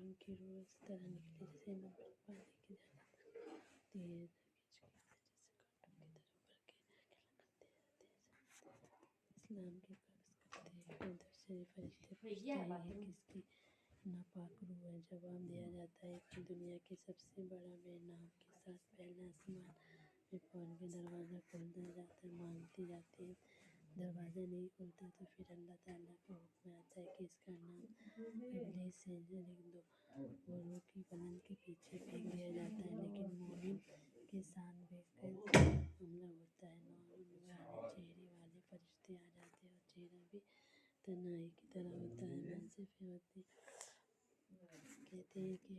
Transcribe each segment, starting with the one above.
اسلام کی روح اس طرح نکلی جیسے نہ پانی کی جانب ہوتی ہے، نہ کھینچ کی جیسے کانٹوں کی طرح ابھر کے لگتے جاتے ہیں۔ اسلام کے قبض کرتے ہیں پھر دوسرے فرشتے پوچھتے ہیں یہ کس کی ناپاک روح ہے؟ جواب دیا جاتا ہے کہ دنیا کے سب سے بڑا بے نام کے ساتھ پہلے آسمان میں پہنچ کے دروازہ کھولنا جاتا ہے، مانگتی جاتی ہے، دروازہ نہیں کھلتا تو پھر اللہ تعالیٰ کا حکم آتا ہے کہ اس کا نام ابلیس ہے، لکھ دو۔ وہ روح کی بدن کے پیچھے پھینک دیا جاتا ہے، لیکن مومن کے ساتھ بے قید حملہ ہوتا ہے، نورانی چہرے والے فرشتے آ جاتے ہیں اور چہرہ بھی تنہائی کی طرح ہوتا ہے۔ منصف ہوتے کہتے ہیں کہ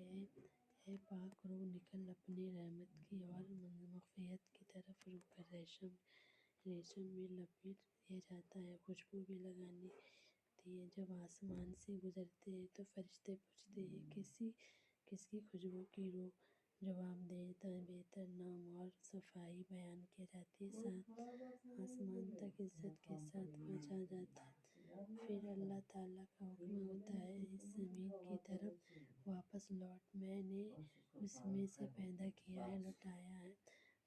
اے پاک روح نکل، اپنی رحمت کی اور مغفرت کی طرف رو کر ریشم میں لپیٹ دیا جاتا ہے، خوشبو بھی لگانی ہوتی ہے۔ جب آسمان سے گزرتے ہیں تو فرشتے پوچھتے ہیں کس کی خوشبو کی روح؟ جواب دیتا ہے بہتر نام اور صفائی بیان کی جاتی ہے، ساتھ آسمان تک عزت کے ساتھ پہنچا جاتا ہے۔ پھر اللہ تعالیٰ کا حکم ہوتا ہے اس زمین کی طرف واپس لوٹ، میں نے اس میں سے پیدا کیا ہے، لوٹایا ہے،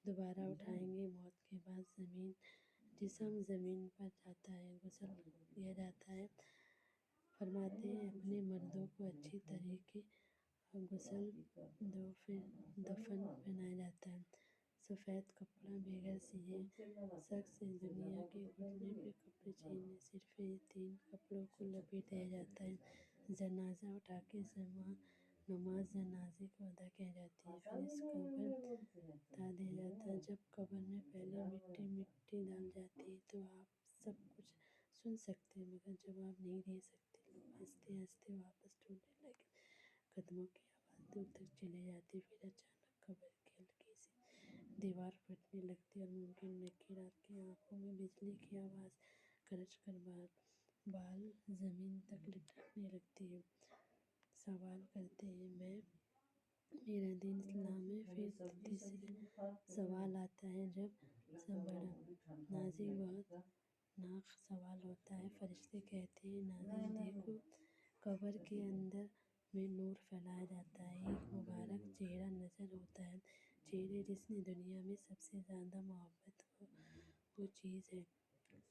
دوبارہ اٹھائیں گے۔ موت کے بعد جسم زمین پر جاتا ہے، غسل دیا جاتا ہے، فرماتے ہیں اپنے مردوں کو اچھی طریقے غسل دو، پھر دفن پہنایا جاتا ہے، سفید کپڑا بغیر سیے شخص سے دنیا کے گھٹنے پہ کپڑے چاہیے، صرف 3 کپڑوں کو لپیٹ دیا جاتا ہے، جنازہ اٹھا کے نماز جنازے کو ادا کی جاتی ہے، پھر اس قبر بتا دیا جاتا ہے۔ جب قبر میں پہلے مٹی ڈال جاتی ہے تو آپ سب کچھ سن سکتے ہیں مگر جواب نہیں دے سکتے، لوگ ہنستے ہنستے واپس ٹوٹنے لگے، قدموں کی آواز دور تک چلی جاتی، پھر اچانک قبر کی ہلکی سی دیوار پھٹنے لگتی اور ممکن نکیرات کی آنکھوں میں بجلی کی آواز گرج کر بال زمین تک لٹکنے لگتی ہے، سوال کرتے ہیں میرا دین اسلام ہے، پھر تیسرا سوال آتا ہے جب سب بڑا نازک بہت ناک سوال ہوتا ہے، فرشتے کہتے ہیں ناظرین دیکھو، قبر کے اندر میں نور پھیلایا جاتا ہے، ایک مبارک چہرہ نظر ہوتا ہے، چہرے جس نے دنیا میں سب سے زیادہ محبت وہ چیز ہے۔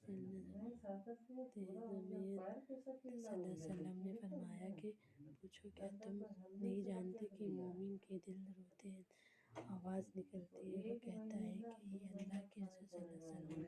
صلی اللہ علیہ وسلم نے فرمایا کہ پوچھو کیا تم نہیں جانتے کہ مومن کے دل روتے ہیں، آواز نکلتی ہے، وہ کہتا ہے کہ یہ اللہ کے رسول صلی اللہ علیہ وسلم